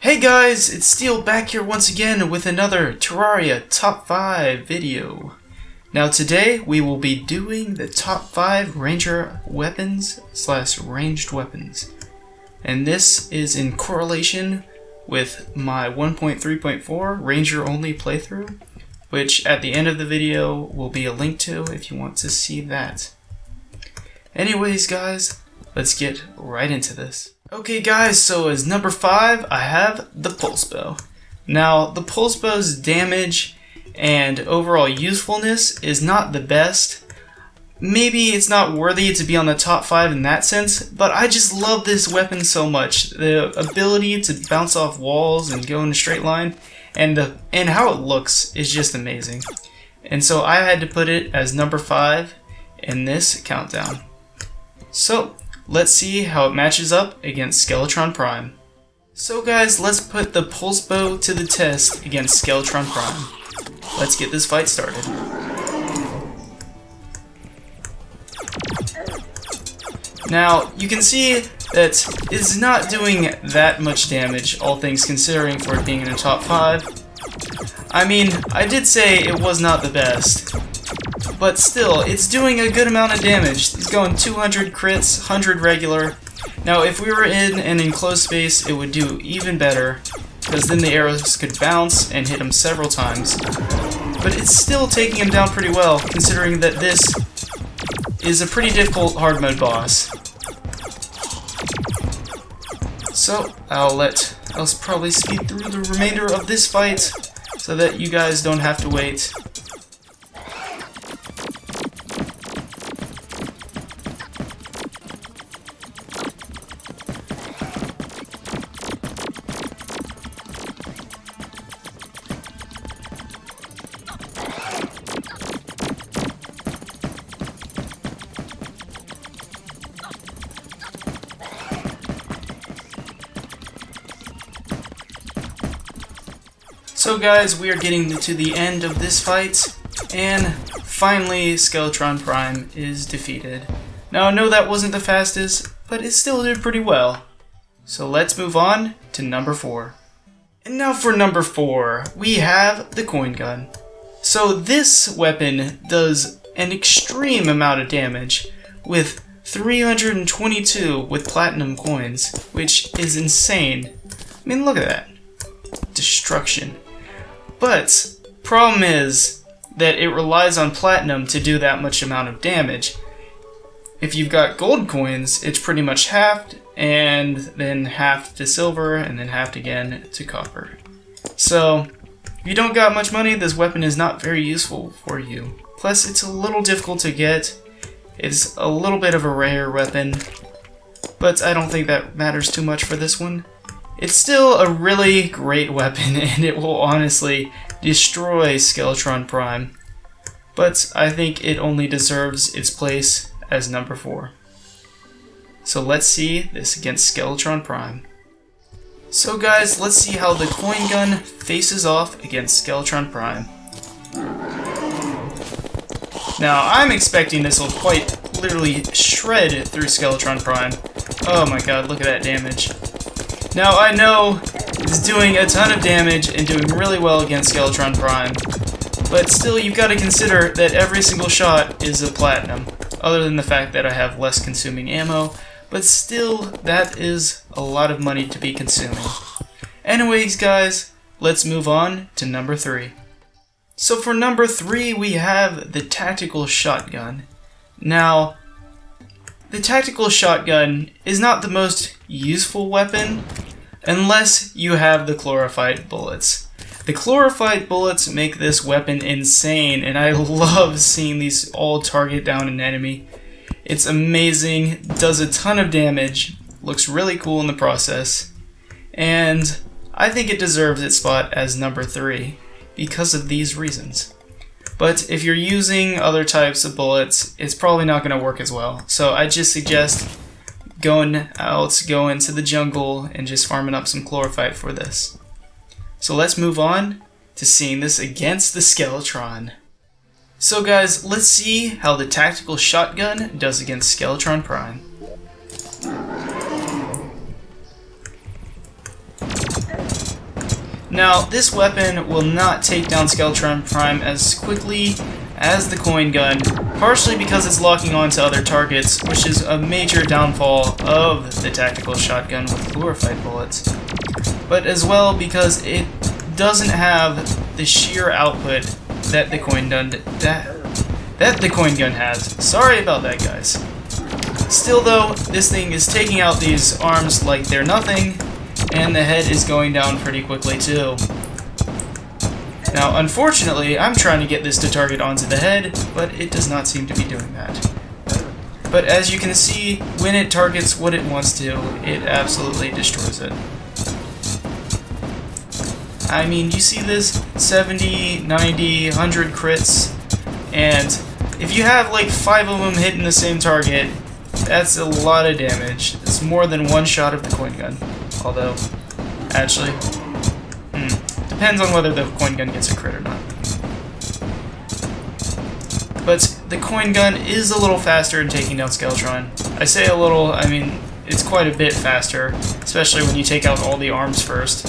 Hey guys, it's Steel back here once again with another Terraria Top 5 video. Now today we will be doing the Top 5 Ranger weapons / ranged weapons. And this is in correlation with my 1.3.4 Ranger only playthrough, which at the end of the video will be a link to if you want to see that. Anyways guys, let's get right into this. Okay guys, so as number 5, I have the pulse bow. Now, the pulse bow's damage and overall usefulness is not the best. Maybe it's not worthy to be on the top 5 in that sense, but I just love this weapon so much. The ability to bounce off walls and go in a straight line, and how it looks is just amazing. And so I had to put it as number 5 in this countdown. So, let's see how it matches up against Skeletron Prime. So guys, let's put the pulse bow to the test against Skeletron Prime. Let's get this fight started. Now, you can see that it's not doing that much damage, all things considering, for it being in the top 5. I mean, I did say it was not the best, but still, it's doing a good amount of damage. It's going 200 crits, 100 regular. Now, if we were in an enclosed space, it would do even better, because then the arrows could bounce and hit him several times. But it's still taking him down pretty well, considering that this is a pretty difficult hard mode boss. So, I'll probably speed through the remainder of this fight, so that you guys don't have to wait. So guys, we are getting to the end of this fight, and finally Skeletron Prime is defeated. Now I know that wasn't the fastest, but it still did pretty well. So let's move on to number 4. And now for number 4, we have the coin gun. So this weapon does an extreme amount of damage with 322 with platinum coins, which is insane. I mean, look at that. Destruction. But, problem is that it relies on platinum to do that much amount of damage. If you've got gold coins, it's pretty much halved, and then halved to silver, and then halved again to copper. So, if you don't got much money, this weapon is not very useful for you. Plus, it's a little difficult to get. It's a little bit of a rare weapon, but I don't think that matters too much for this one. It's still a really great weapon, and it will honestly destroy Skeletron Prime, but I think it only deserves its place as number 4. So let's see this against Skeletron Prime. So guys, let's see how the coin gun faces off against Skeletron Prime. Now, I'm expecting this will quite literally shred through Skeletron Prime. Oh my god, look at that damage. Now, I know it's doing a ton of damage and doing really well against Skeletron Prime, but still, you've got to consider that every single shot is a platinum, other than the fact that I have less consuming ammo, but still, that is a lot of money to be consuming. Anyways, guys, let's move on to number 3. So for number 3, we have the tactical shotgun. Now, the tactical shotgun is not the most useful weapon unless you have the chlorophyte bullets. The chlorophyte bullets make this weapon insane, and I love seeing these all target down an enemy. It's amazing, does a ton of damage, looks really cool in the process, and I think it deserves its spot as number 3 because of these reasons. But if you're using other types of bullets, it's probably not going to work as well. So I just suggest go into the jungle and just farming up some chlorophyte for this. So let's move on to seeing this against the Skeletron. So guys, let's see how the tactical shotgun does against Skeletron Prime. Now, this weapon will not take down Skeletron Prime as quickly as the coin gun, partially because it's locking onto other targets, which is a major downfall of the tactical shotgun with glorified bullets, but as well because it doesn't have the sheer output that the coin gun has. Sorry about that, guys. Still though, this thing is taking out these arms like they're nothing, and the head is going down pretty quickly too. Now, unfortunately, I'm trying to get this to target onto the head, but it does not seem to be doing that. But as you can see, when it targets what it wants to, it absolutely destroys it. I mean, you see this 70, 90, 100 crits, and if you have like 5 of them hitting the same target, that's a lot of damage. It's more than one shot of the coin gun. Although, actually, depends on whether the coin gun gets a crit or not. But the coin gun is a little faster in taking down Skeletron. I say a little, I mean, it's quite a bit faster, especially when you take out all the arms first.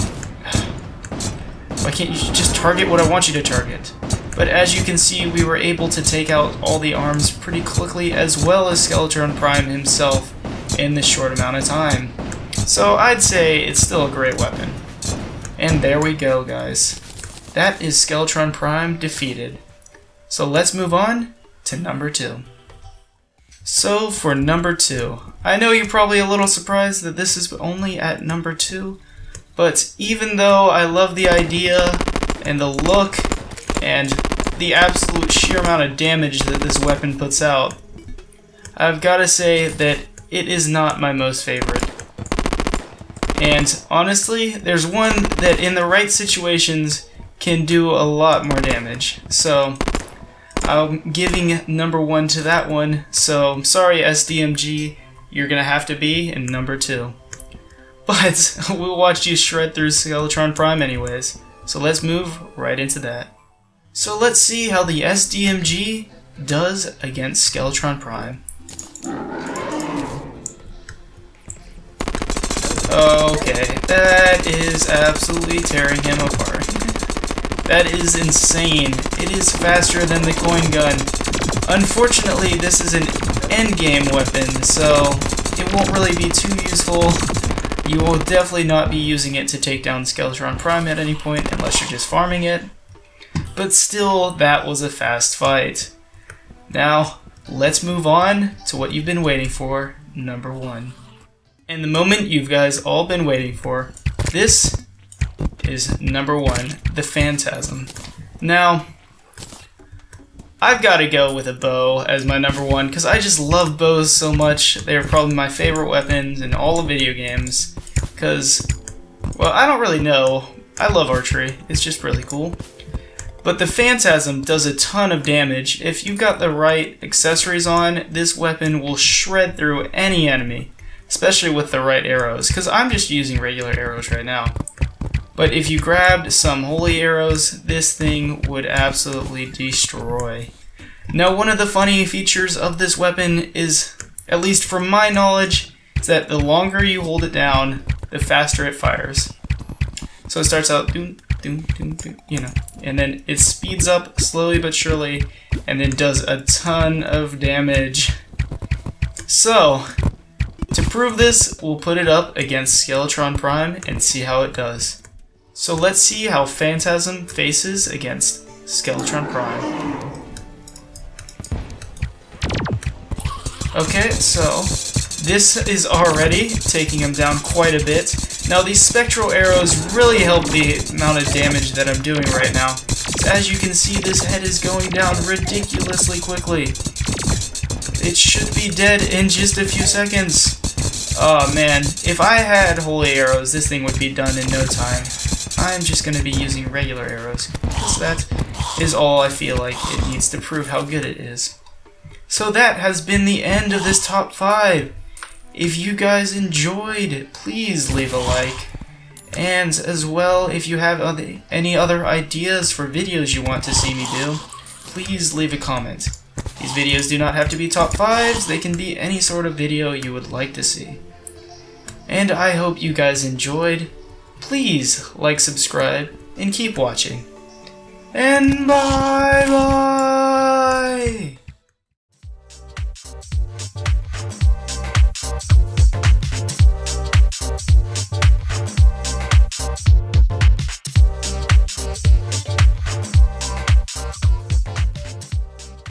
Why can't you just target what I want you to target? But as you can see, we were able to take out all the arms pretty quickly, as well as Skeletron Prime himself in this short amount of time. So I'd say it's still a great weapon. And there we go, guys. That is Skeletron Prime defeated. So let's move on to number 2. So for number 2, I know you're probably a little surprised that this is only at number 2, but even though I love the idea and the look and the absolute sheer amount of damage that this weapon puts out, I've got to say that it is not my most favorite. And honestly, there's one that in the right situations can do a lot more damage. So I'm giving number 1 to that one. So sorry SDMG, you're gonna have to be in number 2. But we'll watch you shred through Skeletron Prime anyways. So let's move right into that. So let's see how the SDMG does against Skeletron Prime. Okay, that is absolutely tearing him apart. That is insane. It is faster than the coin gun. Unfortunately, this is an endgame weapon, so it won't really be too useful. You will definitely not be using it to take down Skeletron Prime at any point, unless you're just farming it. But still, that was a fast fight. Now, let's move on to what you've been waiting for, number 1. And the moment you guys all been waiting for, this is number 1, the Phantasm. Now, I've got to go with a bow as my number 1 because I just love bows so much. They're probably my favorite weapons in all of video games because, well, I don't really know. I love archery. It's just really cool. But the Phantasm does a ton of damage. If you've got the right accessories on, this weapon will shred through any enemy, especially with the right arrows, because I'm just using regular arrows right now. But if you grabbed some holy arrows, this thing would absolutely destroy. Now, one of the funny features of this weapon is, at least from my knowledge, is that the longer you hold it down, the faster it fires. So it starts out, doom, doom, doom, doom, you know, and then it speeds up slowly but surely, and then does a ton of damage. So, to prove this, we'll put it up against Skeletron Prime and see how it does. So let's see how Phantasm faces against Skeletron Prime. Okay, so this is already taking him down quite a bit. Now these spectral arrows really help the amount of damage that I'm doing right now. So as you can see, this head is going down ridiculously quickly. It should be dead in just a few seconds. Oh man, if I had holy arrows, this thing would be done in no time. I'm just going to be using regular arrows, because that is all I feel like it needs to prove how good it is. So that has been the end of this top 5. If you guys enjoyed, please leave a like. And as well, if you have any other ideas for videos you want to see me do, please leave a comment. These videos do not have to be top 5s, they can be any sort of video you would like to see. And I hope you guys enjoyed. please like, subscribe, and keep watching. And bye bye!